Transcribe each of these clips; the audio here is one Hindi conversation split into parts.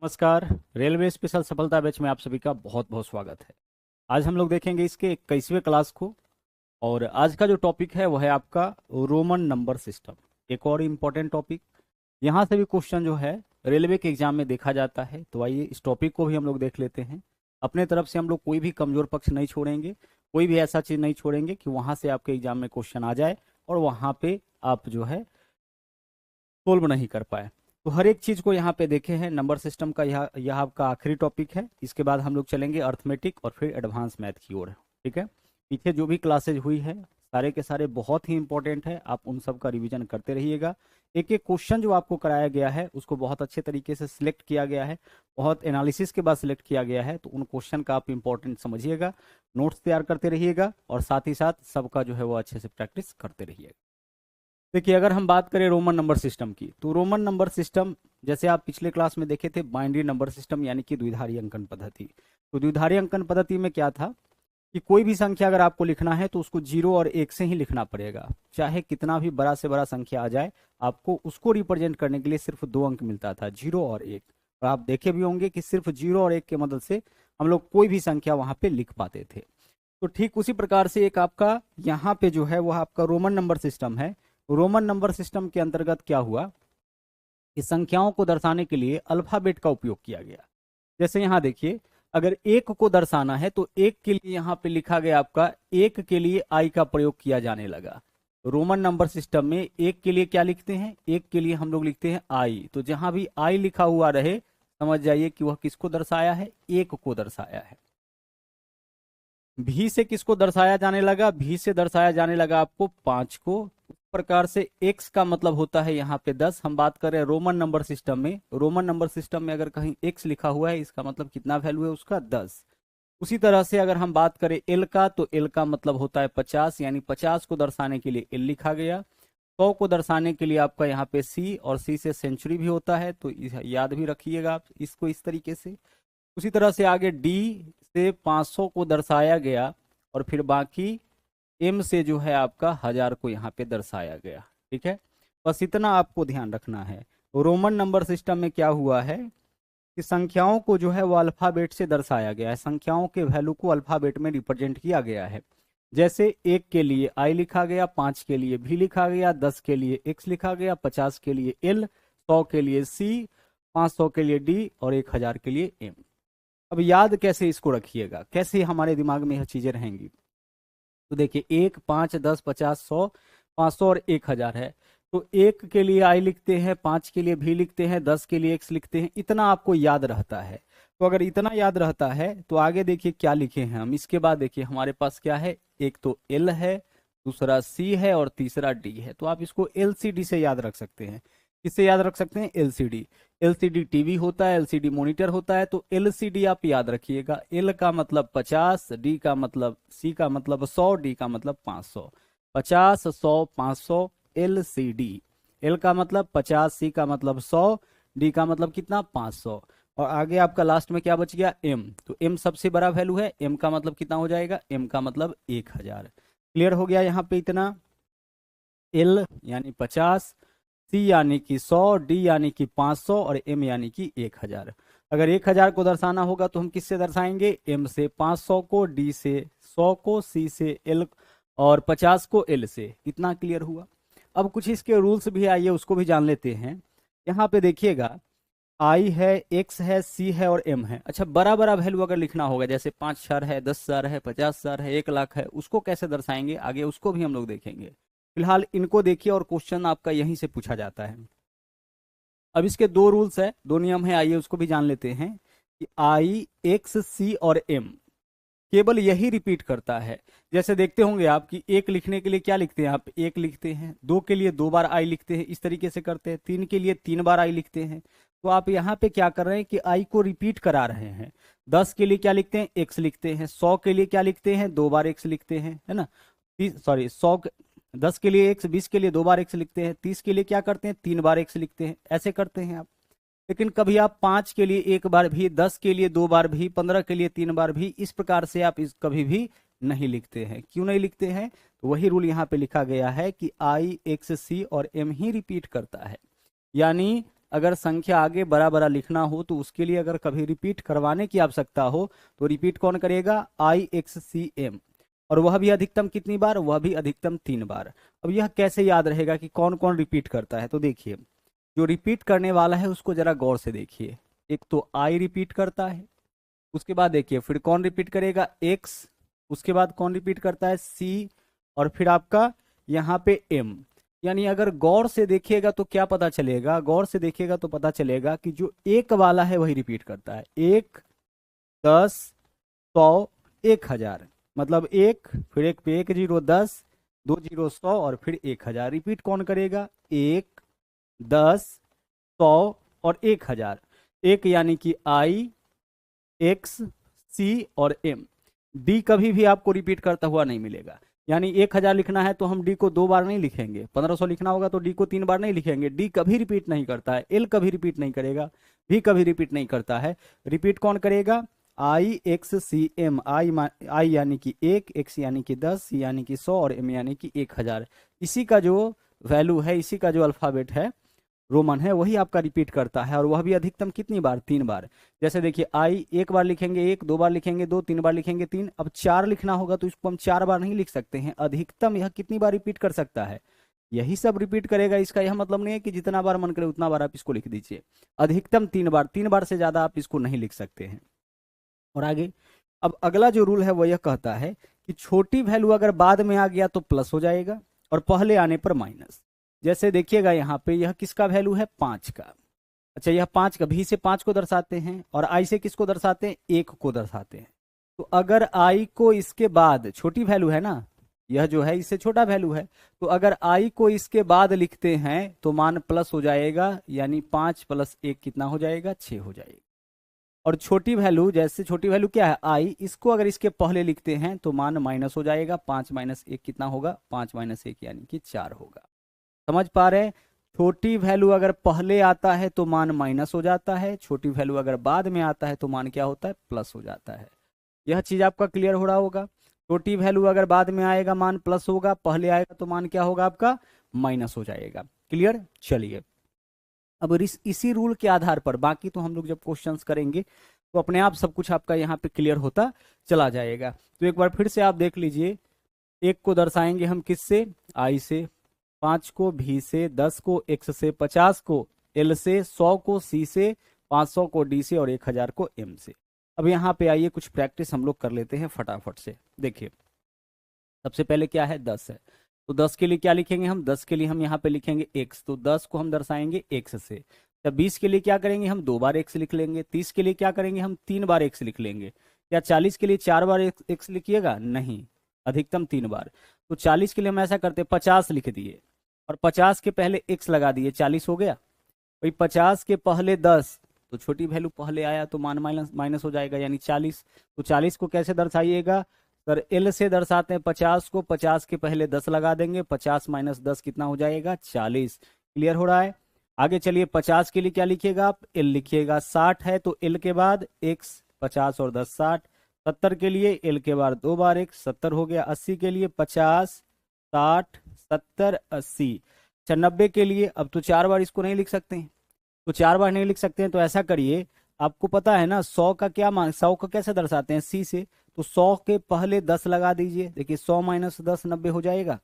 नमस्कार। रेलवे स्पेशल सफलता बैच में आप सभी का बहुत बहुत स्वागत है। आज हम लोग देखेंगे इसके 21वें क्लास को। और आज का जो टॉपिक है वह है आपका रोमन नंबर सिस्टम। एक और इम्पोर्टेंट टॉपिक, यहाँ से भी क्वेश्चन जो है रेलवे के एग्जाम में देखा जाता है। तो आइए इस टॉपिक को भी हम लोग देख लेते हैं। अपने तरफ से हम लोग कोई भी कमजोर पक्ष नहीं छोड़ेंगे, कोई भी ऐसा चीज़ नहीं छोड़ेंगे कि वहाँ से आपके एग्जाम में क्वेश्चन आ जाए और वहाँ पे आप जो है सोल्व नहीं कर पाए। तो हर एक चीज को यहाँ पे देखे हैं। नंबर सिस्टम का यह आपका आखिरी टॉपिक है। इसके बाद हम लोग चलेंगे अर्थमेटिक और फिर एडवांस मैथ की ओर। ठीक है, पीछे जो भी क्लासेज हुई है सारे के सारे बहुत ही इंपॉर्टेंट है, आप उन सब का रिवीजन करते रहिएगा। एक एक क्वेश्चन जो आपको कराया गया है उसको बहुत अच्छे तरीके से सिलेक्ट किया गया है, बहुत एनालिसिस के बाद सिलेक्ट किया गया है। तो उन क्वेश्चन का आप इंपॉर्टेंट समझिएगा, नोट्स तैयार करते रहिएगा और साथ ही साथ सबका जो है वो अच्छे से प्रैक्टिस करते रहिएगा। देखिए, अगर हम बात करें रोमन नंबर सिस्टम की, तो रोमन नंबर सिस्टम जैसे आप पिछले क्लास में देखे थे बाइनरी नंबर सिस्टम यानी कि द्विधारी अंकन पद्धति। तो द्विधारी अंकन पद्धति में क्या था कि कोई भी संख्या अगर आपको लिखना है तो उसको 0 और 1 से ही लिखना पड़ेगा। चाहे कितना भी बड़ा से बड़ा संख्या आ जाए, आपको उसको रिप्रेजेंट करने के लिए सिर्फ 2 अंक मिलता था, 0 और 1। और आप देखे भी होंगे कि सिर्फ 0 और 1 के मदद से हम लोग कोई भी संख्या वहां पे लिख पाते थे। तो ठीक उसी प्रकार से एक आपका यहाँ पे जो है वह आपका रोमन नंबर सिस्टम है। रोमन नंबर सिस्टम के अंतर्गत क्या हुआ कि संख्याओं को दर्शाने के लिए अल्फाबेट का उपयोग किया गया। जैसे यहाँ देखिए, अगर 1 को दर्शाना है तो 1 के लिए यहाँ पे लिखा गया आपका 1 के लिए आई का प्रयोग किया जाने लगा। रोमन नंबर सिस्टम में 1 के लिए क्या लिखते हैं, 1 के लिए हम लोग लिखते हैं आई। तो जहां भी आई लिखा हुआ रहे समझ जाइए कि वह किसको दर्शाया है, 1 को दर्शाया है। भी से किसको दर्शाया जाने लगा, भी से दर्शाया जाने लगा आपको 5 को। उस प्रकार से x का मतलब होता है यहाँ पे 10। हम बात कर रहे हैं रोमन नंबर सिस्टम में। रोमन नंबर सिस्टम में अगर कहीं x लिखा हुआ है इसका मतलब कितना वैल्यू है उसका, 10। उसी तरह से अगर हम बात करें l का, तो l का मतलब होता है 50, यानी 50 को दर्शाने के लिए l लिखा गया। 100 को दर्शाने के लिए आपका यहाँ पे c, और c से सेंचुरी भी होता है, तो याद भी रखिएगा आप इसको इस तरीके से। उसी तरह से आगे d से 500 को दर्शाया गया, और फिर बाकी m से जो है आपका 1000 को यहाँ पे दर्शाया गया। ठीक है, बस इतना आपको ध्यान रखना है। रोमन नंबर सिस्टम में क्या हुआ है कि संख्याओं को जो है वो अल्फाबेट से दर्शाया गया है, संख्याओं के वैल्यू को अल्फाबेट में रिप्रेजेंट किया गया है। जैसे 1 के लिए आई लिखा गया, 5 के लिए भी लिखा गया, 10 के लिए x लिखा गया, 50 के लिए l, 100 के लिए c, 500 के लिए d और 1000 के लिए m। अब याद कैसे इसको रखिएगा, कैसे हमारे दिमाग में यह चीजें रहेंगी। तो देखिए 1, 5, 10, 50, 100, 500 और 1000 है। तो 1 के लिए आई लिखते हैं, 5 के लिए भी लिखते हैं, 10 के लिए x लिखते हैं। इतना आपको याद रहता है। तो अगर इतना याद रहता है तो आगे देखिए क्या लिखे हैं हम। इसके बाद देखिए हमारे पास क्या है, एक तो l है, दूसरा c है और तीसरा d है। तो आप इसको LCD से याद रख सकते हैं। किससे याद रख सकते हैं, LCD। LCD टीवी होता है, LCD मॉनिटर होता है। तो LCD आप याद रखिएगा। L का मतलब 50, D का मतलब, C का मतलब 100, D का मतलब 500। 50, 100, 500 LCD। L का मतलब 50, C का मतलब 100, D का मतलब कितना, 500। और आगे आपका लास्ट में क्या बच गया, M। तो M सबसे बड़ा वैल्यू है, M का मतलब कितना हो जाएगा, M का मतलब 1000। क्लियर हो गया यहाँ पे इतना। L यानी 50, C यानी कि 100, D यानी कि 500 और M यानी कि 1000। अगर 1000 को दर्शाना होगा तो हम किससे दर्शाएंगे, M से 500 को, D से 100 को, C से L और 50 को L से। इतना क्लियर हुआ। अब कुछ इसके रूल्स भी आइए उसको भी जान लेते हैं। यहाँ पे देखिएगा I है, X है, C है और M है। अच्छा, बड़ा बड़ा वैल्यू अगर लिखना होगा, जैसे 5000 है, 10,000 है, 50,000 है, 1,00,000 है, उसको कैसे दर्शाएंगे आगे उसको भी हम लोग देखेंगे। फिलहाल इनको देखिए और क्वेश्चन आपका यहीं से पूछा जाता है। अब इसके 2 रूल्स है, 2 नियम है, आइए उसको भी जान लेते हैं कि I, X, C और M केवल यही रिपीट करता है। जैसे देखते होंगे आप कि 1 लिखने के लिए क्या लिखते हैं आप, 1 लिखते हैं, 2 के लिए 2 बार आई लिखते हैं, इस तरीके से करते हैं, 3 के लिए 3 बार आई लिखते हैं। तो आप यहाँ पे क्या कर रहे हैं कि आई को रिपीट करा रहे हैं। 10 के लिए क्या लिखते हैं, x लिखते हैं। 100 के लिए क्या लिखते हैं, 2 बार x लिखते हैं, है ना। 10 के लिए x, 20 के लिए 2 बार x लिखते हैं, 30 के लिए क्या करते हैं, 3 बार x लिखते हैं, ऐसे करते हैं आप। लेकिन कभी आप 5 के लिए 1 बार भी, 10 के लिए 2 बार भी, 15 के लिए 3 बार भी, इस प्रकार से आप इस कभी भी नहीं लिखते हैं। क्यों नहीं लिखते हैं, तो वही रूल यहाँ पे लिखा गया है कि I, X, C और M ही रिपीट करता है। यानी अगर संख्या आगे बड़ा बड़ा लिखना हो तो उसके लिए अगर कभी रिपीट करवाने की आवश्यकता हो तो रिपीट कौन करेगा, IXCM, और वह भी अधिकतम कितनी बार, वह भी अधिकतम 3 बार। अब यह कैसे याद रहेगा कि कौन कौन रिपीट करता है, तो देखिए जो रिपीट करने वाला है उसको जरा गौर से देखिए। एक तो आई रिपीट करता है, उसके बाद देखिए फिर कौन रिपीट करेगा, एक्स, उसके बाद कौन रिपीट करता है, सी, और फिर आपका यहाँ पे एम। यानी अगर गौर से देखिएगा तो क्या पता चलेगा, गौर से देखिएगा तो पता चलेगा कि जो एक वाला है वही रिपीट करता है। 1, 10, 100, 1000, मतलब एक, फिर एक पे 1 0, 10, 2 0 100, और फिर 1000। रिपीट कौन करेगा, 1, 10, 100 और 1000। एक यानी कि आई, एक्स, सी और एम। डी कभी भी आपको रिपीट करता हुआ नहीं मिलेगा। यानी 1000 लिखना है तो हम डी को 2 बार नहीं लिखेंगे, 1500 लिखना होगा तो डी को 3 बार नहीं लिखेंगे। डी कभी रिपीट नहीं करता है, एल कभी रिपीट नहीं करेगा, भी कभी रिपीट नहीं करता है। रिपीट कौन करेगा, IXCM। आई यानी कि 1, एक्स यानी कि 10, सी यानी कि 100 और एम यानी कि 1000। इसी का जो वैल्यू है, इसी का जो अल्फाबेट है, रोमन है, वही आपका रिपीट करता है, और वह भी अधिकतम कितनी बार, 3 बार। जैसे देखिए आई 1 बार लिखेंगे 1, 2 बार लिखेंगे 2, 3 बार लिखेंगे 3। अब 4 लिखना होगा तो इसको हम 4 बार नहीं लिख सकते हैं, अधिकतम यह कितनी बार रिपीट कर सकता है, यही सब रिपीट करेगा। इसका यह मतलब नहीं है कि जितना बार मन करे उतना बार आप इसको लिख दीजिए, अधिकतम 3 बार, 3 बार से ज्यादा आप इसको नहीं लिख सकते हैं। और आगे अब अगला जो रूल है वो यह कहता है कि छोटी वैल्यू अगर बाद में आ गया तो प्लस हो जाएगा और पहले आने पर माइनस। जैसे देखिएगा यहाँ पे यह किसका वैल्यू है, 5 का। अच्छा, यह 5 का, भी से 5 को दर्शाते हैं, और आई से किसको दर्शाते हैं, 1 को दर्शाते हैं। तो अगर आई को इसके बाद, छोटी वैल्यू है ना, यह जो है इससे छोटा वैल्यू है, तो अगर आई को इसके बाद लिखते हैं तो मान प्लस हो जाएगा, यानी 5 + 1 कितना हो जाएगा, 6 हो जाएगा। और छोटी वैल्यू, जैसे छोटी वैल्यू क्या है, आई, इसको अगर इसके पहले लिखते हैं तो मान माइनस हो जाएगा, 5 - 1 कितना होगा, 5 - 1 यानी कि 4 होगा। समझ पा रहे हैं, छोटी वैल्यू अगर पहले आता है तो मान माइनस हो जाता है, छोटी वैल्यू अगर बाद में आता है तो मान क्या होता है, प्लस हो जाता है। यह चीज आपका क्लियर हो रहा होगा। छोटी वैल्यू अगर बाद में आएगा मान प्लस होगा, पहले आएगा तो मान क्या होगा आपका, माइनस हो जाएगा। क्लियर, चलिए अब इसी रूल के आधार पर बाकी तो हम लोग जब क्वेश्चंस करेंगे तो अपने आप सब कुछ आपका यहाँ पे क्लियर होता चला जाएगा। तो एक बार फिर से आप देख लीजिए, 1 को दर्शाएंगे हम किससे, आई से, 5 को भी से, 10 को एक्स से, 50 को एल से, 100 को सी से, 500 को डी से और 1000 को एम से। अब यहाँ पे आइए कुछ प्रैक्टिस हम लोग कर लेते हैं फटाफट से। देखिए सबसे पहले क्या है, 10 है, तो 10 के लिए क्या लिखेंगे हम, 10 के लिए हम यहाँ पे लिखेंगे x, तो 10 को हम दर्शाएंगे x से। तब 20 के लिए क्या करेंगे हम, 2 बार x लिख लेंगे। 30 के लिए क्या करेंगे हम, 3 बार x लिख लेंगे। या 40 के लिए 4 बार x लिखिएगा, नहीं, अधिकतम 3 बार। तो 40 के लिए हम ऐसा करते 50 लिख दिए और 50 के पहले x लगा दिए, 40 हो गया। भाई 50 के पहले 10, तो छोटी वैल्यू पहले आया तो मान माइनस माइनस हो जाएगा, यानी 40। तो 40 को कैसे दर्शाइएगा सर, एल से दर्शाते हैं 50 को, 50 के पहले 10 लगा देंगे, 50 - 10 कितना हो जाएगा, 40। क्लियर हो रहा है। आगे चलिए, 50 के लिए क्या लिखिएगा आप, एल लिखिएगा। 60 है तो एल के बाद x, 50 और 10 60। 70 के लिए एल के बाद 2 बार x, 70 हो गया। 80 के लिए 50, 60, 70, 80। अच्छा 90 के लिए अब तो 4 बार इसको नहीं लिख सकते हैं, तो 4 बार नहीं लिख सकते हैं तो ऐसा करिए, आपको पता है ना 100 का क्या मान, 100 का कैसे दर्शाते हैं, सी से, तो 100 के पहले 10 लगा दीजिए। देखिए 100 - 10 90 हो जाएगा।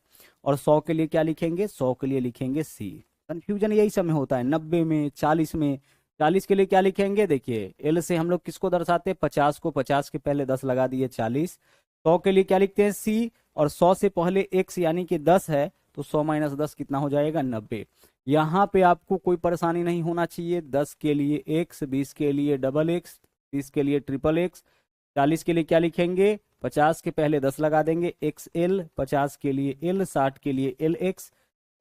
और 100 के लिए क्या लिखेंगे, 100 के लिए लिखेंगे सी। कंफ्यूजन यही समय होता है, 90 में, 40 में। 40 के लिए क्या लिखेंगे, देखिए एल से हम लोग किसको दर्शाते हैं, 50 को, 50 के पहले 10 लगा दिए, 40। 100 के लिए क्या लिखते हैं, सी, और 100 से पहले x यानी कि 10 है, तो 100 - 10 कितना हो जाएगा, 90। यहाँ पे आपको कोई परेशानी नहीं होना चाहिए। 10 के लिए x, 20 के लिए XX, 30 के लिए XXX, 40 के लिए क्या लिखेंगे, 50 के पहले 10 लगा देंगे, XL, 50 के लिए L, 60 के लिए LX,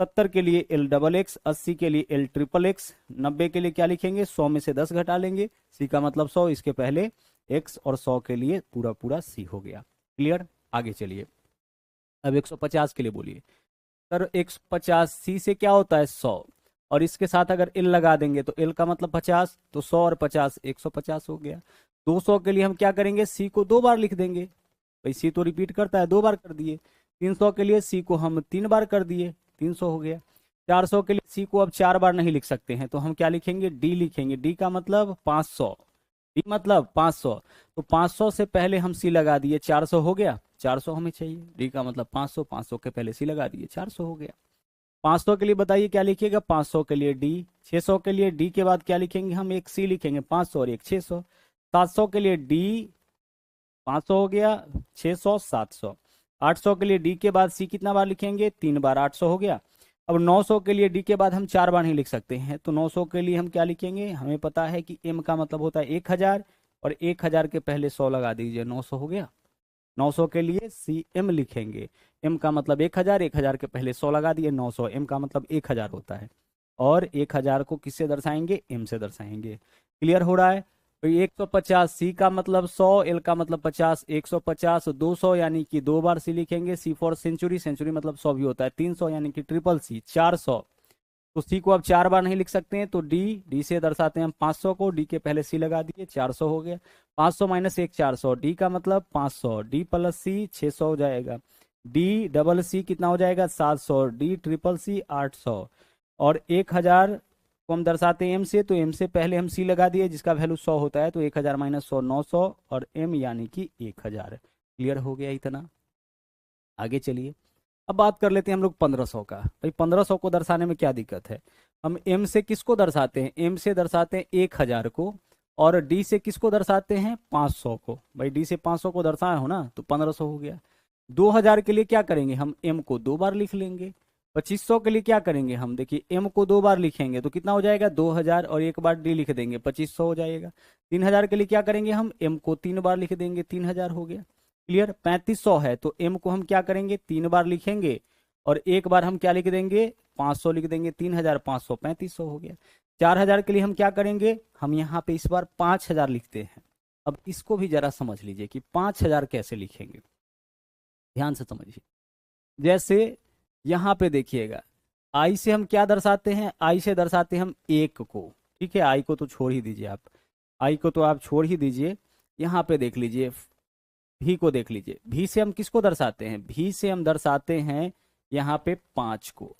70 के लिए LXX, 80 के लिए LXXX, 90 के लिए क्या लिखेंगे, 100 में से 10 घटा लेंगे, C का मतलब 100, इसके पहले X, और 100 के लिए पूरा पूरा C हो गया। क्लियर, आगे चलिए। अब 150 के लिए बोलिए सर, 150 C से क्या होता है, 100, और इसके साथ अगर L लगा देंगे तो L का मतलब 50, तो 100 और 50 150 हो गया। 200 के लिए हम क्या करेंगे, C को 2 बार लिख देंगे, भाई C तो रिपीट करता है, 2 बार कर दिए। 300 के लिए C को हम 3 बार कर दिए, 300 हो गया। 400 के लिए सी को अब 4 बार नहीं लिख सकते हैं, तो हम क्या लिखेंगे, डी लिखेंगे। डी का मतलब 500, डी मतलब 500, तो 500 से पहले हम सी लगा दिए, 400 हो गया, 400 हमें चाहिए, डी का मतलब 500, 500 के पहले सी लगा दिए, 400 हो गया। 500 के लिए बताइए क्या लिखिएगा, 500 के लिए डी, 600 के लिए डी के बाद क्या लिखेंगे हम, एक सी लिखेंगे, 500 और एक 600। 700 के लिए डी, 500 हो गया, 600, 700। 800 के लिए डी के बाद सी कितना बार लिखेंगे, 3 बार, 800 हो गया। अब 900 के लिए डी के बाद हम 4 बार नहीं लिख सकते हैं, तो 900 के लिए हम क्या लिखेंगे, हमें पता है कि एम का मतलब होता है 1000, और 1000 के पहले 100 लगा दीजिए, 900 हो गया। 900 के लिए सी एम लिखेंगे, एम का मतलब 1000, 1000 के पहले 100 लगा दिए, 900, एम का मतलब 1000 होता है, और 1000 को किससे दर्शाएंगे, एम से दर्शाएंगे। क्लियर हो रहा है। तो 150, सी का मतलब 100, एल का मतलब 50, 150, 200 यानी कि 2 बार सी लिखेंगे, सी फॉर सेंचुरी, सेंचुरी मतलब 100 भी होता है, 300 यानी कि ट्रिपल सी, 400, तो सी को अब 4 बार नहीं लिख सकते हैं, तो डी, डी से दर्शाते हैं हम 500 को, डी के पहले सी लगा दिए, 400 हो गया। 500 माइनस 1, 400, डी का मतलब 500, डी प्लस सी 600 हो जाएगा, डी डबल सी कितना हो जाएगा, 700, डी ट्रिपल सी 800, और 1000 को हम दर्शाते हैं एम से, तो एम से पहले हम सी लगा दिए जिसका वैल्यू 100 होता है, तो 1000 माइनस 100, 900, और एम यानी कि 1000। क्लियर हो गया इतना। आगे चलिए, अब बात कर लेते हैं हम लोग 1500 का। भाई 1500 को दर्शाने में क्या दिक्कत है, हम एम से किसको दर्शाते हैं, एम से दर्शाते हैं 1000 को, और डी से किसको दर्शाते हैं, 500 को। भाई डी से 500 को दर्शाए हो ना, तो 1500 हो गया। 2000 के लिए क्या करेंगे, हम एम को 2 बार लिख लेंगे। 2500 के लिए क्या करेंगे हम, देखिए एम को 2 बार लिखेंगे तो कितना हो जाएगा, 2000, और एक बार डी लिख देंगे, 2500 हो जाएगा। 3000 के लिए क्या करेंगे, हम एम को 3 बार लिख देंगे, 3000 हो गया। क्लियर। 3500 है तो एम को हम क्या करेंगे, 3 बार लिखेंगे, और एक बार हम क्या लिख देंगे, 500 लिख देंगे, 3500, 3500 हो गया। 4000 के लिए हम क्या करेंगे, हम यहाँ पे इस बार 5000 लिखते हैं। अब इसको भी जरा समझ लीजिए कि 5000 कैसे लिखेंगे, ध्यान से समझिए। जैसे यहाँ पे देखिएगा, आई से हम क्या दर्शाते हैं, आई से दर्शाते हैं हम 1 को, ठीक है, आई को तो छोड़ ही दीजिए आप, आई को तो आप छोड़ ही दीजिए। यहाँ पे देख लीजिए, भी को देख लीजिए, भी से हम किसको दर्शाते हैं, भी से हम दर्शाते हैं यहाँ पे 5 को।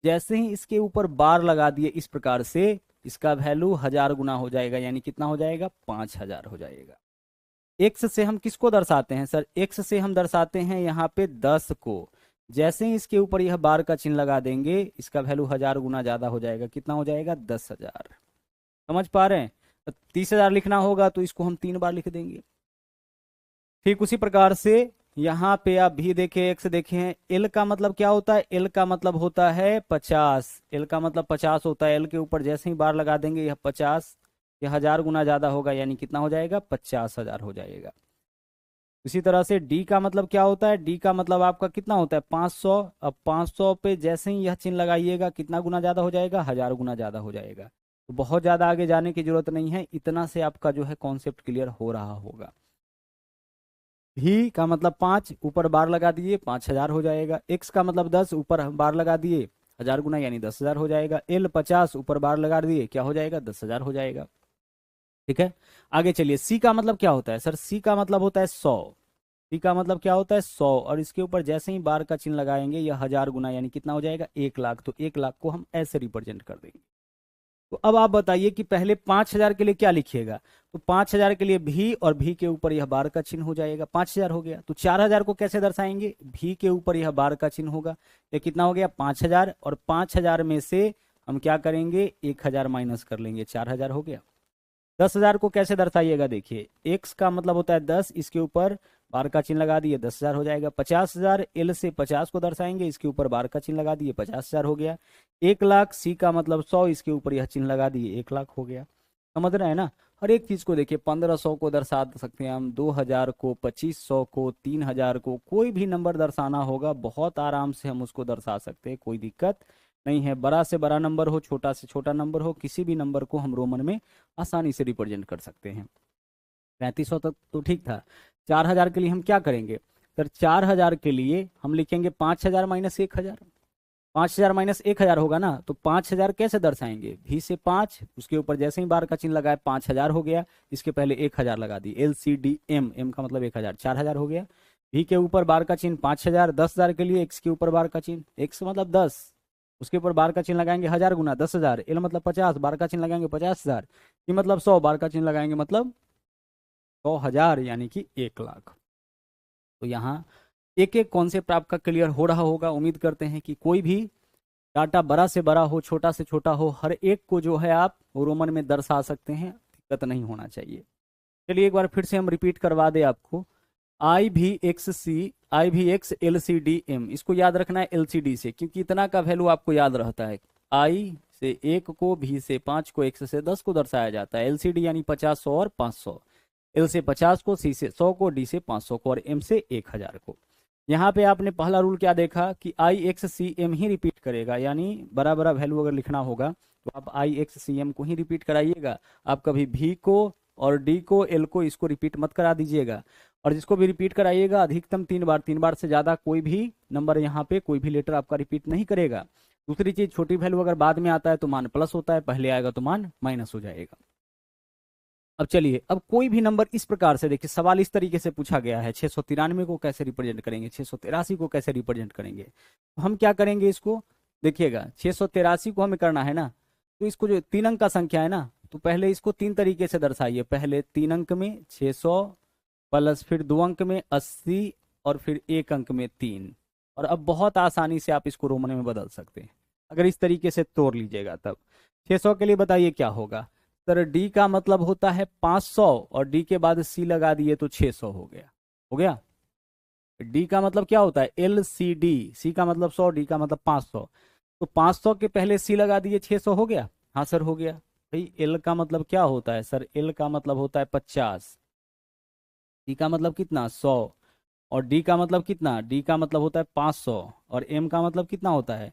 जैसे ही इसके ऊपर बार लगा दिए इस प्रकार से, इसका वैल्यू 1000 गुना हो जाएगा, यानी कितना हो जाएगा, 5000 हो जाएगा। एक्स से हम किसको दर्शाते हैं सर, एक्स से हम दर्शाते हैं यहाँ पे 10 को। जैसे ही इसके ऊपर यह बार का चिन्ह लगा देंगे, इसका वैल्यू 1000 गुना ज्यादा हो जाएगा, कितना हो जाएगा, 10,000। समझ पा रहे हैं। तो 30,000 लिखना होगा तो इसको हम 3 बार लिख देंगे। ठीक उसी प्रकार से यहाँ पे आप भी देखें, एक्स देखें, एल का मतलब क्या होता है, एल का मतलब होता है 50, एल का मतलब 50 होता है। एल के ऊपर जैसे ही बार लगा देंगे यह 50, यह 1000 गुना ज्यादा होगा, यानी कितना हो जाएगा, 50,000 हो जाएगा। इसी तरह से डी का मतलब क्या होता है, डी का मतलब आपका कितना होता है, 500। अब 500 पे जैसे ही यह चिन्ह लगाइएगा, कितना गुना ज्यादा हो जाएगा, 1000 गुना ज्यादा हो जाएगा। तो बहुत ज्यादा आगे जाने की जरूरत नहीं है, इतना से आपका जो है कॉन्सेप्ट क्लियर हो रहा होगा। भी का मतलब 5, ऊपर बार लगा दिए, 5000 हो जाएगा। एक्स का मतलब 10, ऊपर बार लगा दिए, 1000 गुना यानी 10,000 हो जाएगा। एल 50, ऊपर बार लगा दिए, क्या हो जाएगा, 10,000 हो जाएगा। ठीक है, आगे चलिए। सी का मतलब क्या होता है सर, सी का मतलब होता है 100। सी का मतलब क्या होता है, 100, और इसके ऊपर जैसे ही बार का चिन्ह लगाएंगे यह 1000 गुना यानी कितना हो जाएगा, 1,00,000। तो 1,00,000 को हम ऐसे रिप्रेजेंट कर देंगे। तो अब आप बताइए कि पहले 5000 के लिए क्या लिखिएगा, तो 5000 के लिए भी, और भी के ऊपर यह बार का चिन्ह हो जाएगा, 5000 हो गया। तो 4000 को कैसे दर्शाएंगे, भी के ऊपर यह बार का चिन्ह होगा, ये कितना हो गया, 5000, और 5000 में से हम क्या करेंगे, 1000 माइनस कर लेंगे, 4000 हो गया। 10,000 को कैसे दर्शाइएगा, देखिए एक्स का मतलब होता है 10, इसके ऊपर बार का चिन्ह लगा दिए, 10,000 हो जाएगा। 50,000, एल से 50 को दर्शाएंगे, इसके ऊपर बार का चिन्ह लगा दिए, 50,000 हो गया। 1,00,000, सी का मतलब 100, इसके ऊपर यह चिन्ह लगा दिए, 1,00,000 हो गया। समझ रहे हैं ना। हर एक चीज को देखिए, 1500 को दर्शा सकते हैं हम, 2000 को, 2500 को, 3000 को, कोई भी नंबर दर्शाना होगा बहुत आराम से हम उसको दर्शा सकते हैं, कोई दिक्कत नहीं है। बड़ा से बड़ा नंबर हो, छोटा से छोटा नंबर हो, किसी भी नंबर को हम रोमन में आसानी से रिप्रेजेंट कर सकते हैं। 3500 तक तो ठीक था। 4000 के लिए हम क्या करेंगे सर, 4000 के लिए हम लिखेंगे 5000 माइनस 1000। 5000 माइनस 1000 होगा ना, तो 5000 कैसे दर्शाएंगे, भी से 5, उसके ऊपर जैसे ही बार का चिन्ह लगाए 5000 हो गया, इसके पहले 1000 लगा दी, L C D M, M का मतलब 1000, 4000 हो गया। भी के ऊपर बार का चिन्ह 5000, 10,000 के लिए एक्स के ऊपर बार का चिन्ह, एक्स मतलब 10, उसके ऊपर बार का चिन्ह लगाएंगे, 1000 गुना 10,000, एल मतलब 50, बार का चिन्ह लगाएंगे 50,000, ई मतलब 100, बार का चिन्ह लगाएंगे मतलब 100,000 यानी कि 1 लाख। तो यहाँ एक एक कॉन्सेप्ट आपका क्लियर हो रहा होगा। उम्मीद करते हैं कि कोई भी डाटा बड़ा से बड़ा हो, छोटा से छोटा हो, हर एक को जो है आप रोमन में दर्शा सकते हैं, दिक्कत नहीं होना चाहिए। चलिए एक बार फिर से हम रिपीट करवा दें आपको। IVX इसको याद रखना है LCD से, क्योंकि इतना का वैल्यू आपको याद रहता है। I से 1 को, V से 5 को, X से 10 को दर्शाया जाता है। LCD यानी 50, 100 और 500। L से 50 को, C से 100 को, D से 500 को और M से 1000 को। यहाँ पे आपने पहला रूल क्या देखा कि IXCM ही रिपीट करेगा, यानी बड़ा बड़ा वैल्यू अगर लिखना होगा तो आप IXCM को ही रिपीट कराइएगा। आप कभी V को और D को, L को, इसको रिपीट मत करा दीजिएगा। और जिसको भी रिपीट कराइएगा अधिकतम 3 बार, 3 बार से ज़्यादा कोई भी नंबर यहाँ पे, कोई भी लेटर आपका रिपीट नहीं करेगा। दूसरी चीज, छोटी वैल्यू अगर बाद में आता है तो मान प्लस होता है, पहले आएगा तो मान माइनस हो जाएगा। अब चलिए, अब कोई भी नंबर इस प्रकार से देखिए, सवाल इस तरीके से पूछा गया है, 693 को कैसे रिप्रेजेंट करेंगे, 683 को कैसे रिप्रेजेंट करेंगे। तो हम क्या करेंगे इसको, देखिएगा 683 को हमें करना है ना, तो इसको जो 3 अंक का संख्या है ना, तो पहले इसको 3 तरीके से दर्शाइए। पहले 3 अंक में 600 प्लस फिर 2 अंक में 80 और फिर 1 अंक में 3। और अब बहुत आसानी से आप इसको रोमन में बदल सकते हैं अगर इस तरीके से तोड़ लीजिएगा। तब 600 के लिए बताइए क्या होगा सर, डी का मतलब होता है 500 और डी के बाद सी लगा दिए तो 600 हो गया। हो गया। डी का मतलब क्या होता है LCD, सी का मतलब 100, डी का मतलब 500, तो 500 के पहले सी लगा दिए 600 हो गया। हाँ सर हो गया। भाई एल का मतलब क्या होता है सर, एल का मतलब होता है 50, डी का मतलब कितना 100 और डी का मतलब कितना, डी का मतलब होता है 500 और एम का मतलब कितना होता है,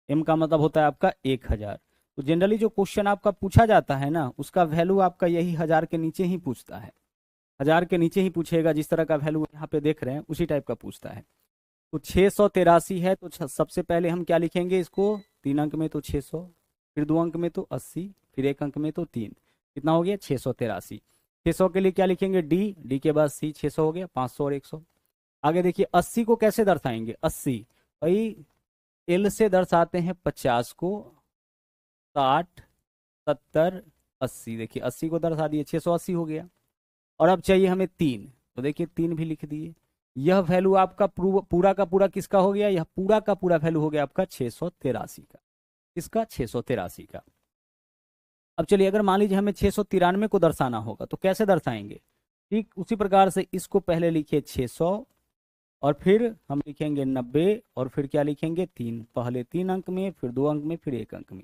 एम का मतलब होता है आपका 1000। तो जनरली जो क्वेश्चन आपका पूछा जाता है ना, उसका वैल्यू आपका यही 1000 के नीचे ही पूछता है, 1000 के नीचे ही पूछेगा। जिस तरह का वैल्यू यहाँ पे देख रहे हैं उसी टाइप का पूछता है। तो 683 है तो सबसे पहले हम क्या लिखेंगे इसको, 3 अंक में तो 600, फिर 2 अंक में तो 80, फिर 1 अंक में तो 3, कितना हो गया 683। 600 के लिए क्या लिखेंगे डी के बाद सी, 600 हो गया, 500 और 100। आगे देखिए 80 को कैसे दर्शाएंगे, 80 भाई एल से दर्शाते हैं 50 को, 60, 70, 80। देखिए 80 को दर्शा दिए, 680 हो गया। और अब चाहिए हमें 3, तो देखिए 3 भी लिख दिए। यह वैल्यू आपका पूरा का पूरा किसका हो गया, यह पूरा का पूरा वैल्यू हो गया आपका 683 का। इसका 683 का। अब चलिए अगर मान लीजिए हमें 693 को दर्शाना होगा तो कैसे दर्शाएंगे, ठीक उसी प्रकार से इसको पहले लिखिए 600 और फिर हम लिखेंगे 90 और फिर क्या लिखेंगे 3, पहले 3 अंक में, फिर 2 अंक में, फिर 1 अंक में।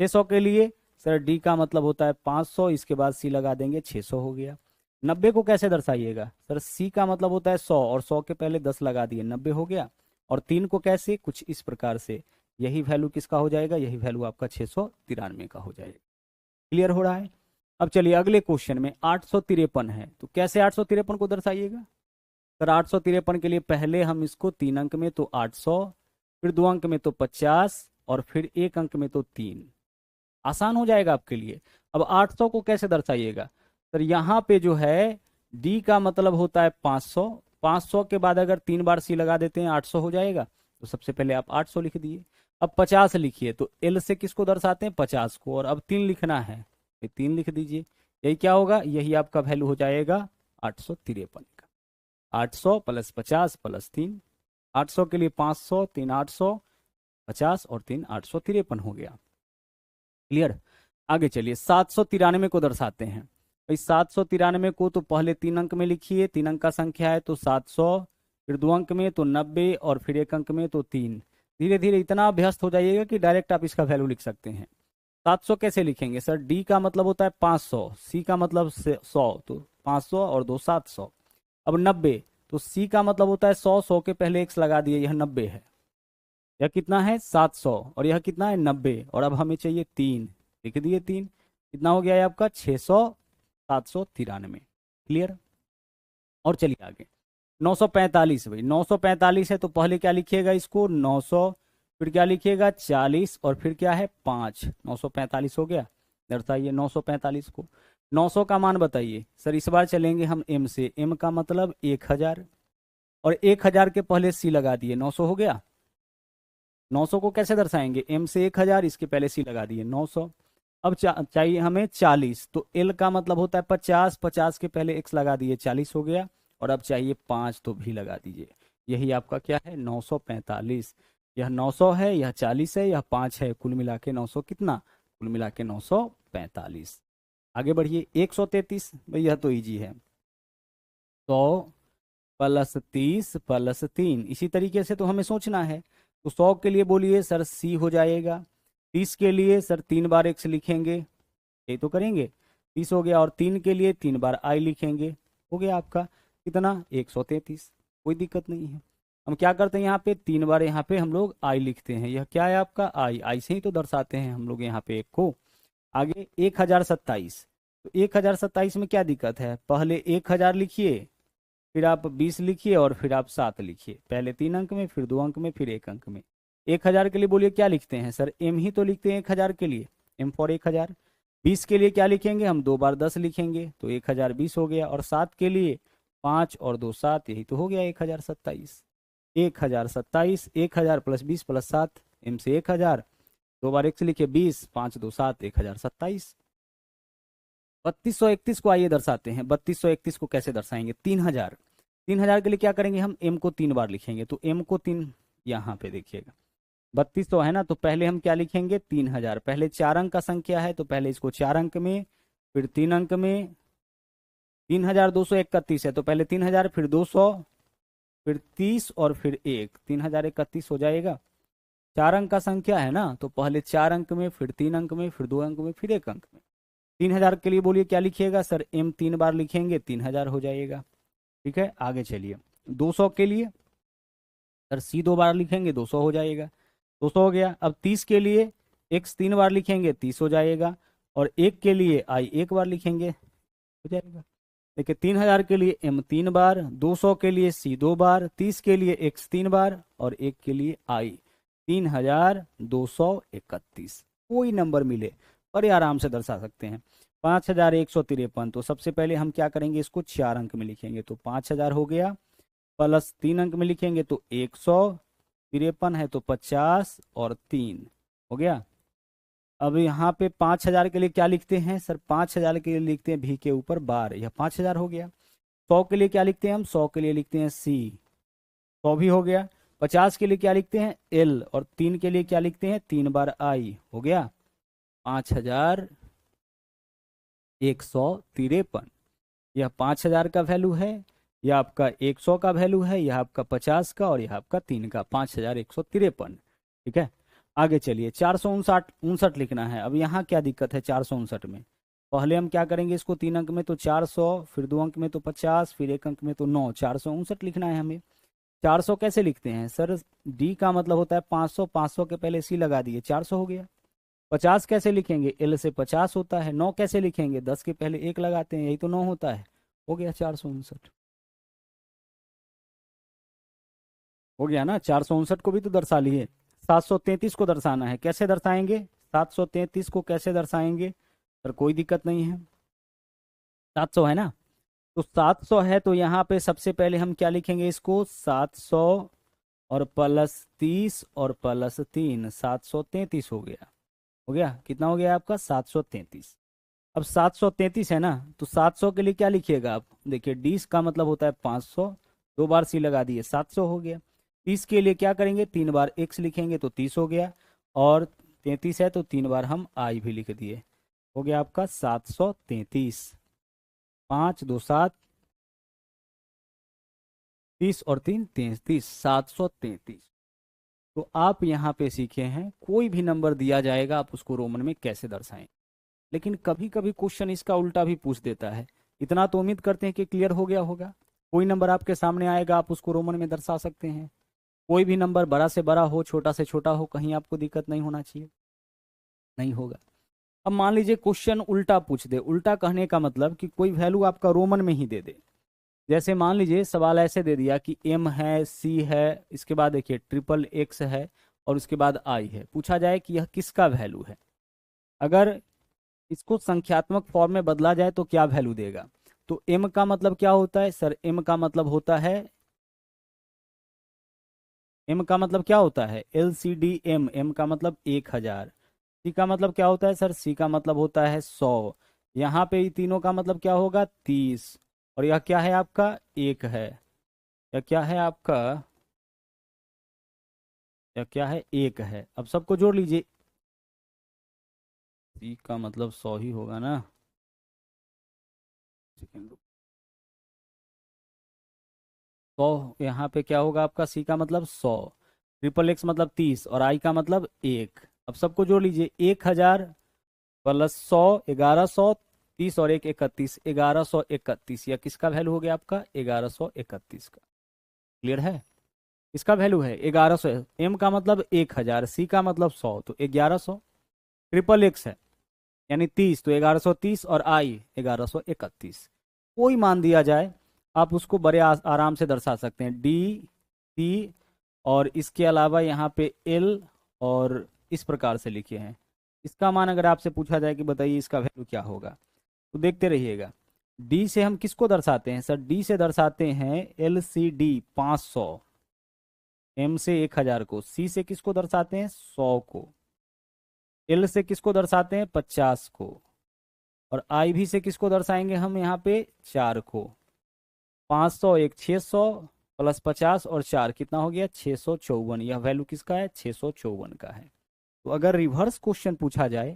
600 के लिए सर डी का मतलब होता है 500, इसके बाद सी लगा देंगे, 600 हो गया। 90 को कैसे दर्शाइएगा सर, सी का मतलब होता है 100 और 100 के पहले 10 लगा दिए, 90 हो गया। और 3 को कैसे, कुछ इस प्रकार से, यही वैल्यू किसका हो जाएगा, यही वैल्यू आपका 693 का हो जाएगा। क्लियर हो रहा है। अब चलिए अगले क्वेश्चन में 853 है, तो कैसे 853 को दर्शाइएगा सर, 853 के लिए पहले हम इसको 3 अंक में तो 800, फिर 2 अंक में तो 50 और फिर 1 अंक में तो 3। आसान हो जाएगा आपके लिए। अब 800 को कैसे दर्शाइएगा सर, यहाँ पे जो है डी का मतलब होता है 500, 500 के बाद अगर 3 बार सी लगा देते हैं 800 हो जाएगा। तो सबसे पहले आप 800 लिख दिए। अब 50 लिखिए, तो एल से किसको दर्शाते हैं 50 को, और अब 3 लिखना है, 3 लिख दीजिए। यही क्या होगा, यही आपका वैल्यू हो जाएगा 853 का। 800 प्लस 50 प्लस 3, 800 के लिए 500, 3 800, 50 और 3 853 हो गया। क्लियर। आगे चलिए 793 को दर्शाते हैं। भाई 793 को तो पहले 3 अंक में लिखिए, 3 अंक का संख्या है तो 700, फिर 2 अंक में तो 90 और फिर 1 अंक में तो 3। धीरे धीरे इतना अभ्यस्त हो जाइएगा कि डायरेक्ट आप इसका वैल्यू लिख सकते हैं। 700 कैसे लिखेंगे सर, डी का मतलब होता है 500, सी का मतलब 100, तो 500 और 2 700। अब 90, तो सी का मतलब होता है 100, 100 के पहले x लगा दिए, यह 90 है। यह कितना है 700 और यह कितना है 90, और अब हमें चाहिए 3, लिख दिए 3। कितना हो गया है आपका 600, 793। क्लियर। और चलिए आगे 945। भाई 945 है तो पहले क्या लिखिएगा इसको 900, फिर क्या लिखिएगा 40 और फिर क्या है 5। 945 हो गया। दर्शाइए 945 को। 900 का मान बताइए सर, इस बार चलेंगे हम एम से, एम का मतलब 1000 और 1000 के पहले सी लगा दिए, 900 हो गया। 900 को कैसे दर्शाएंगे, m से 1000, इसके पहले c लगा दिए 900। अब चाहिए हमें 40, तो l का मतलब होता है 50, 50 के पहले x लगा दिए 40 हो गया। और अब चाहिए 5, तो भी लगा दीजिए। यही आपका क्या है, 945। यह 900 है, यह 40 है, यह 5 है, कुल मिला के 900 कितना, कुल मिला के 945। आगे बढ़िए 133, भाई यह तो इजी है। 100 प्लस 30 प्लस 3, इसी तरीके से तो हमें सोचना है। तो 100 के लिए बोलिए सर सी हो जाएगा। 30 के लिए सर 3 बार एक्स लिखेंगे, ये तो करेंगे, 30 हो गया। और 3 के लिए 3 बार आई लिखेंगे, हो गया आपका कितना, 133। कोई दिक्कत नहीं है। हम क्या करते हैं, यहाँ पे 3 बार यहाँ पे हम लोग आई लिखते हैं। यह क्या है आपका आई, आई से ही तो दर्शाते हैं हम लोग यहाँ पे एक को। आगे 1027। तो 1027 में क्या दिक्कत है, पहले 1000 लिखिए, फिर आप 20 लिखिए, और फिर आप 7 लिखिए, पहले 3 अंक में, फिर 2 अंक में, फिर 1 अंक में। 1000 के लिए बोलिए क्या लिखते हैं सर, एम ही तो लिखते हैं 1000 के लिए, एम फॉर 1000। 20 के लिए क्या लिखेंगे हम, 2 बार 10 लिखेंगे, तो 1020 हो गया। और 7 के लिए 5 और 2 7, यही तो हो गया 1027। 1027, 1000 प्लस 20 प्लस 7, एम से 1000, 2 बार एक्स लिखे 20, 5 2 7, 1027। 3231 को आइए दर्शाते हैं। 3231 को कैसे दर्शाएंगे, 3000। 3000 के लिए क्या करेंगे हम, एम को 3 बार लिखेंगे, तो एम को 3, यहाँ पे देखिएगा 3200 है ना, तो पहले हम क्या लिखेंगे, 3000। पहले 4 अंक का संख्या है, तो पहले इसको 4 अंक में, फिर 3 अंक में। 3231 है, तो पहले 3000, फिर 200, फिर 30 और फिर 1, 3031 हो जाएगा। 4 अंक का संख्या है ना, तो पहले 4 अंक में, फिर 3 अंक में, फिर 2 अंक में, फिर 1 अंक में। 3000 के लिए बोलिए क्या लिखिएगा सर, एम 3 बार लिखेंगे, 3000 हो जाएगा। ठीक है, आगे चलिए 200 के लिए सर सी 2 बार लिखेंगे, 200 हो जाएगा, 200 हो गया। अब 30 के लिए एक्स 3 बार लिखेंगे, 30 हो जाएगा। और 1 के लिए आई 1 बार लिखेंगे, हो जाएगा। देखिए 3000 के लिए एम 3 बार, 200 के लिए सी 2 बार, 30 के लिए एक्स 3 बार, और 1 के लिए आई। 3231, कोई नंबर मिले बड़े आराम से दर्शा सकते हैं। 5153, तो सबसे पहले हम क्या करेंगे, इसको 4 अंक में लिखेंगे, तो 5000 हो गया। प्लस 3 अंक में लिखेंगे तो 153 है, तो 50 और 3 हो गया। अब यहाँ पे 5000 के लिए क्या लिखते हैं सर, 5000 के लिए लिखते हैं भी के ऊपर बार, यह 5000 हो गया। 100 के लिए क्या लिखते हैं हम, 100 के लिए लिखते हैं सी, 100 भी हो गया। 50 के लिए क्या लिखते हैं एल, और 3 के लिए क्या लिखते हैं 3 बार आई, हो गया 5153। यह 5000 का वैल्यू है, यह आपका 100 का वैल्यू है, यह आपका 50 का, और यह आपका 3 का, 5153। ठीक है, आगे चलिए 459 लिखना है। अब यहाँ क्या दिक्कत है 459 में, पहले हम क्या करेंगे, इसको 3 अंक में तो 400, फिर 2 अंक में तो 50, फिर 1 अंक में तो 9, 459 लिखना है हमें। 400 कैसे लिखते हैं सर, डी का मतलब होता है 500, 500 के पहले सी लगा दिए, 400 हो गया। 50 कैसे लिखेंगे, एल से 50 होता है। 9 कैसे लिखेंगे, 10 के पहले 1 लगाते हैं, यही तो 9 होता है, हो गया 459। हो गया ना, 459 को भी तो दर्शा लिए। 733 को दर्शाना है, कैसे दर्शाएंगे, 733 को कैसे दर्शाएंगे सर, कोई दिक्कत नहीं है। 700 है ना, तो 700 है, तो यहाँ पे सबसे पहले हम क्या लिखेंगे, इसको 700 और प्लस 30 और प्लस 3, 733 हो गया। हो गया, कितना हो गया आपका 733। अब 733 है ना, तो 700 के लिए क्या लिखिएगा आप, देखिए डी का मतलब होता है 500, 2 बार सी लगा दिए, 700 हो गया। 30 के लिए क्या करेंगे, 3 बार एक्स लिखेंगे, तो 30 हो गया। और 33 है, तो 3 बार हम आई भी लिख दिए, हो गया आपका 733। 5 2 7, 30 और 3 33, 733। तो आप यहाँ पे सीखे हैं, कोई भी नंबर दिया जाएगा आप उसको रोमन में कैसे दर्शाएं। लेकिन कभी कभी क्वेश्चन इसका उल्टा भी पूछ देता है। इतना तो उम्मीद करते हैं कि क्लियर हो गया होगा। कोई नंबर आपके सामने आएगा, आप उसको रोमन में दर्शा सकते हैं। कोई भी नंबर बड़ा से बड़ा हो, छोटा से छोटा हो, कहीं आपको दिक्कत नहीं होना चाहिए, नहीं होगा। अब मान लीजिए क्वेश्चन उल्टा पूछ दे, उल्टा कहने का मतलब कि कोई वैल्यू आपका रोमन में ही दे दे। जैसे मान लीजिए सवाल ऐसे दे दिया कि एम है, सी है, इसके बाद देखिए ट्रिपल एक्स है, और उसके बाद आई है, पूछा जाए कि यह किसका वैल्यू है। अगर इसको संख्यात्मक फॉर्म में बदला जाए तो क्या वैल्यू देगा, तो m का मतलब क्या होता है सर, m का मतलब होता है एम का मतलब क्या होता है, LCDM, एम का मतलब 1000। सी का मतलब क्या होता है सर, सी का मतलब होता है 100। यहाँ पे ये तीनों का मतलब क्या होगा, 30। और यह क्या है आपका, एक है। यह क्या है आपका, यह क्या है, एक है। अब सबको जोड़ लीजिए, सी का मतलब 100 ही होगा ना। सेकंड, 100 यहाँ पे क्या होगा आपका, सी का मतलब 100, ट्रिपल एक्स मतलब 30, और आई का मतलब एक। अब सबको जोड़ लीजिए, 1000 प्लस 100, 1100, 30 और एक 31, 1131। या किसका वैल्यू हो गया आपका, 1131 का। क्लियर है, इसका वैल्यू है 1100। एम का मतलब 1000, सी का मतलब 100, तो 1100। ट्रिपल एक्स है यानी 30, तो 1130, और आई 1131। कोई मान दिया जाए, आप उसको बड़े आराम से दर्शा सकते हैं, डी, सी, और इसके अलावा यहाँ पे एल, और इस प्रकार से लिखे हैं। इसका मान अगर आपसे पूछा जाए कि बताइए इसका वैल्यू क्या होगा, तो देखते रहिएगा। डी से हम किसको दर्शाते हैं सर, डी से दर्शाते हैं LCD 500, एम से 1000 को, सी से किसको दर्शाते हैं 100 को, एल से किसको दर्शाते हैं 50 को, और आई भी से किसको दर्शाएंगे हम यहाँ पे 4 को। 500 एक 600 प्लस 50 और 4 कितना हो गया, 654। यह वैल्यू किसका है, 654 का है। तो अगर रिवर्स क्वेश्चन पूछा जाए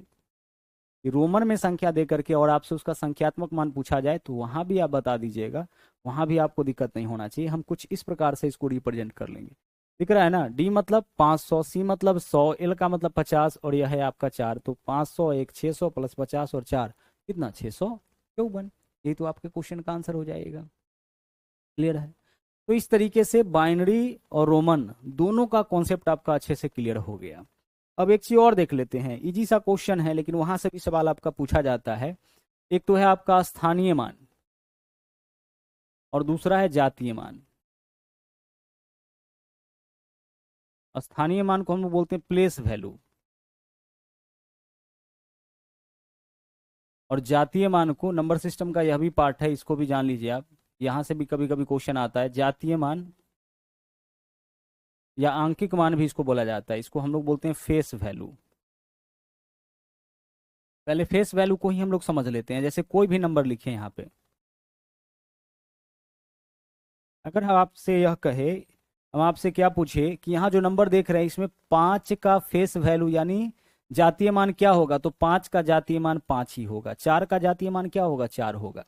कि रोमन में संख्या दे करके और आपसे उसका संख्यात्मक मान पूछा जाए, तो वहां भी आप बता दीजिएगा, वहां भी आपको दिक्कत नहीं होना चाहिए। हम कुछ इस प्रकार से इसको रिप्रेजेंट कर लेंगे। दिख रहा है ना, डी मतलब 500, सी मतलब 100, एल का मतलब 50, और यह है आपका 4। तो 500 एक 600 प्लस 50 और 4 कितना, 654। यही तो आपके क्वेश्चन का आंसर हो जाएगा। क्लियर है। तो इस तरीके से बाइनरी और रोमन दोनों का कॉन्सेप्ट आपका अच्छे से क्लियर हो गया। अब एक चीज और देख लेते हैं, इजी सा क्वेश्चन है लेकिन वहां से भी सवाल आपका पूछा जाता है। एक तो है आपका स्थानीय मान, और दूसरा है जातीय मान। स्थानीय मान को हम लोग बोलते हैं प्लेस वैल्यू, और जातीय मान को, नंबर सिस्टम का यह भी पार्ट है, इसको भी जान लीजिए आप। यहां से भी कभी कभी क्वेश्चन आता है। जातीय मान या आंकिक मान भी इसको बोला जाता है, इसको हम लोग बोलते हैं फेस वैल्यू। पहले फेस वैल्यू को ही हम लोग समझ लेते हैं। जैसे कोई भी नंबर लिखे यहाँ पे, अगर हम आपसे यह कहे, हम आपसे क्या पूछे कि यहाँ जो नंबर देख रहे हैं इसमें 5 का फेस वैल्यू यानी जातीय मान क्या होगा, तो 5 का जातीय मान 5 ही होगा। 4 का जातीय मान क्या होगा, 4 होगा।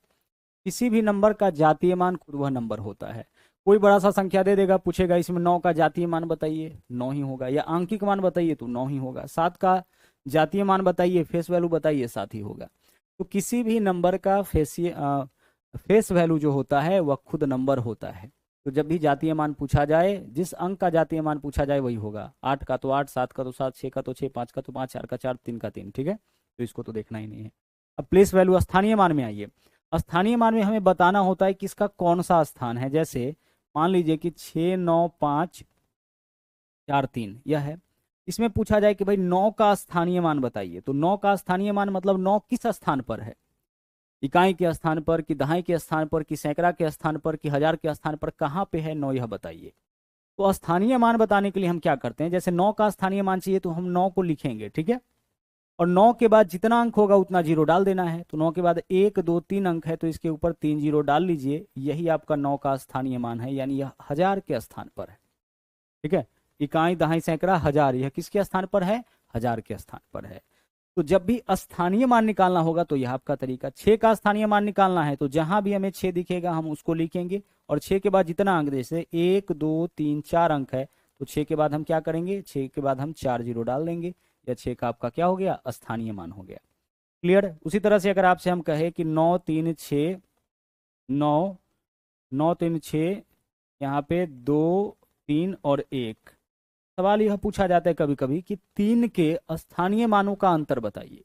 किसी भी नंबर का जातीय मान खुद वह नंबर होता है। कोई बड़ा सा संख्या दे देगा, पूछेगा इसमें 9 का जातीय मान बताइए, 9 ही होगा। या आंकिक मान बताइए तो 9 ही होगा। 7 का जातीय मान बताइए, फेस वैल्यू बताइए, 7 ही होगा। तो किसी भी नंबर का फेस वैल्यू जो होता है वह खुद नंबर होता है। तो जब भी जातीय मान पूछा जाए, जिस अंक का जातीय मान पूछा जाए वही होगा। 8 का तो 8, 7 का तो 7, 6 का तो 6, 5 का तो 5, 4 का 4, 3 का 3। ठीक है, तो इसको तो देखना ही नहीं है। अब प्लेस वैल्यू स्थानीय मान में आइए। स्थानीय मान में हमें बताना होता है कि इसका कौन सा स्थान है। जैसे मान लीजिए कि 6 9 5 4 3 यह है। इसमें पूछा जाए कि भाई 9 का स्थानीय मान बताइए, तो 9 का स्थानीय मान मतलब 9 किस स्थान पर है, इकाई के स्थान पर, कि दहाई के स्थान पर, कि सैकड़ा के स्थान पर, कि हजार के स्थान पर, कहाँ पे है 9, यह बताइए। तो स्थानीय मान बताने के लिए हम क्या करते हैं, जैसे 9 का स्थानीय मान चाहिए तो हम 9 को लिखेंगे, ठीक है। और 9 के बाद जितना अंक होगा उतना जीरो डाल देना है। तो 9 के बाद 1 2 3 अंक है, तो इसके ऊपर 3 जीरो डाल लीजिए। यही आपका 9 का स्थानीय मान है, यानी यह हजार के स्थान पर है। ठीक है, इकाई दहाई सैकड़ा हजार, यह किसके स्थान पर है, हजार के स्थान पर है। तो जब भी स्थानीय मान निकालना होगा तो यह आपका तरीका। 6 का स्थानीय मान निकालना है तो जहां भी हमें 6 दिखेगा हम उसको लिखेंगे, और 6 के बाद जितना अंक, जैसे 1 2 3 4 अंक है, तो 6 के बाद हम क्या करेंगे, 6 के बाद हम 4 जीरो डाल देंगे। या 6 का आपका क्या हो गया, स्थानीय मान हो गया। क्लियर। उसी तरह से अगर आपसे हम कहे कि 9 3 6 9 9 3 6, यहाँ पे 2 3 और 1, सवाल यह पूछा जाता है कभी कभी कि 3 के स्थानीय मानों का अंतर बताइए।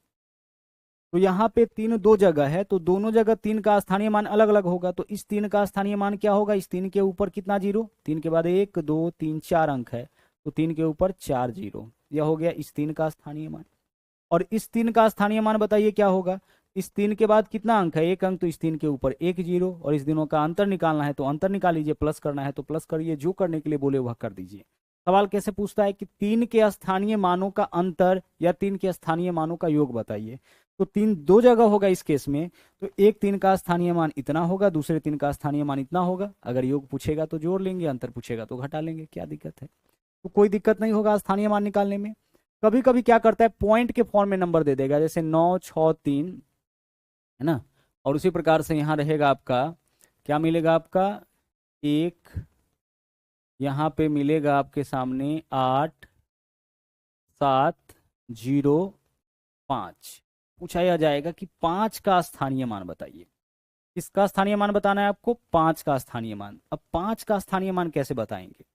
तो यहाँ पे 3 दो जगह है, तो दोनों जगह 3 का स्थानीय मान अलग अलग होगा। तो इस 3 का स्थानीय मान क्या होगा, इस 3 के ऊपर कितना जीरो, 3 के बाद 1 2 3 4 अंक है, तो 3 के ऊपर 4 जीरो, यह हो गया इस 3 का स्थानीय मान। और इस 3 का स्थानीय मान बताइए क्या होगा, इस 3 के बाद कितना अंक है, 1 अंक, तो इस 3 के ऊपर 1 जीरो। और इस दिनों का अंतर निकालना है तो अंतर निकाल लीजिए, प्लस करना है तो प्लस करिए, जो करने के लिए बोले वह कर दीजिए। सवाल कैसे पूछता है कि 3 के स्थानीय मानों का अंतर या 3 के स्थानीय मानों का योग बताइए। तो 3 दो जगह होगा इस केस में, तो एक 3 का स्थानीय मान इतना होगा, दूसरे 3 का स्थानीय मान इतना होगा। अगर योग पूछेगा तो जोड़ लेंगे, अंतर पूछेगा तो घटा लेंगे, क्या दिक्कत है। तो कोई दिक्कत नहीं होगा स्थानीय मान निकालने में। कभी कभी क्या करता है, पॉइंट के फॉर्म में नंबर दे देगा, जैसे 9 6 3, है ना। और उसी प्रकार से यहाँ रहेगा आपका, क्या मिलेगा आपका, एक, यहाँ पे मिलेगा आपके सामने 8 7 0 5। पूछा जाएगा कि 5 का स्थानीय मान बताइए। किसका स्थानीय मान बताना है आपको, 5 का स्थानीय मान। अब 5 का स्थानीय मान कैसे बताएंगे,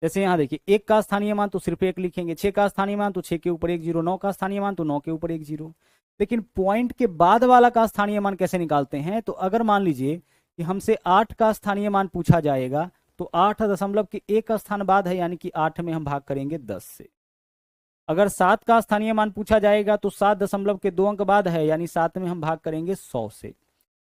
जैसे यहाँ देखिए, 1 का स्थानीय मान तो सिर्फ 1 लिखेंगे, 6 का स्थानीय मान तो 6 के ऊपर 1 0, 9 का स्थानीय मान तो 9 के ऊपर 1 0। लेकिन पॉइंट के बाद वाला का स्थानीय मान कैसे निकालते हैं, तो अगर मान लीजिए कि हमसे 8 का स्थानीय मान पूछा जाएगा, तो 8 दशमलव के 1 स्थान बाद है, यानी कि 8 में हम भाग करेंगे 10 से। अगर 7 का स्थानीय मान पूछा जाएगा तो 7 दशमलव के 2 अंक बाद है, यानी 7 में हम भाग करेंगे 100 से।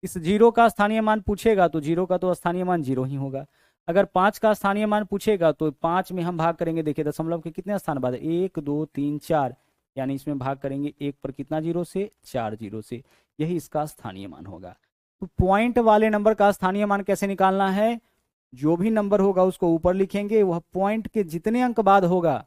इस 0 का स्थानीय मान पूछेगा तो 0 का तो स्थानीय मान 0 ही होगा। अगर 5 का स्थानीय मान पूछेगा तो 5 में हम भाग करेंगे, देखिए दशमलव के कितने स्थान बाद है, 1 2 3 4, यानी इसमें भाग करेंगे 1 पर कितना 0 से, 4 0 से। यही इसका स्थानीय मान होगा। तो पॉइंट वाले नंबर का स्थानीय मान कैसे निकालना है, जो भी नंबर होगा उसको ऊपर लिखेंगे, वह पॉइंट के जितने अंक बाद होगा,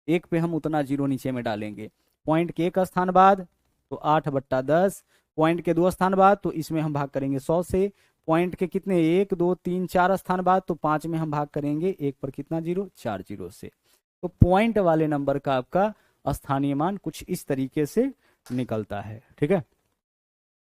1 पे हम उतना 0 नीचे में डालेंगे। पॉइंट के 1 स्थान बाद तो 8/10, पॉइंट के 2 स्थान बाद तो इसमें हम भाग करेंगे 100 से, पॉइंट के कितने 1 2 3 4 स्थान बाद तो 5 में हम भाग करेंगे 1 पर कितना 0, 4 0 से। तो पॉइंट वाले नंबर का आपका स्थानीय मान कुछ इस तरीके से निकलता है, ठीक है।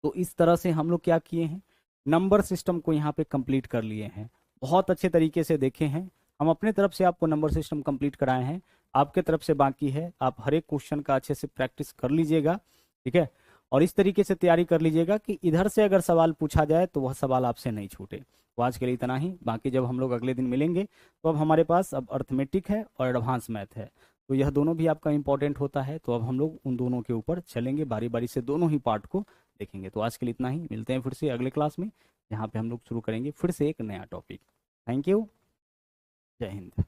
तो इस तरह से हम लोग क्या किए हैं, नंबर सिस्टम को यहाँ पे कंप्लीट कर लिए हैं, बहुत अच्छे तरीके से देखे हैं। हम अपने तरफ से आपको नंबर सिस्टम कंप्लीट कराए हैं, आपके तरफ से बाकी है। आप हर एक क्वेश्चन का अच्छे से प्रैक्टिस कर लीजिएगा, ठीक है। और इस तरीके से तैयारी कर लीजिएगा कि इधर से अगर सवाल पूछा जाए तो वह सवाल आपसे नहीं छूटे। तो आज के लिए इतना ही, बाकी जब हम लोग अगले दिन मिलेंगे तो अब हमारे पास अब अर्थमेटिक है और एडवांस मैथ है, तो यह दोनों भी आपका इंपॉर्टेंट होता है। तो अब हम लोग उन दोनों के ऊपर चलेंगे, बारी बारी से दोनों ही पार्ट को देखेंगे। तो आज के लिए इतना ही, मिलते हैं फिर से अगले क्लास में, जहाँ पे हम लोग शुरू करेंगे फिर से एक नया टॉपिक। थैंक यू, जय हिंद।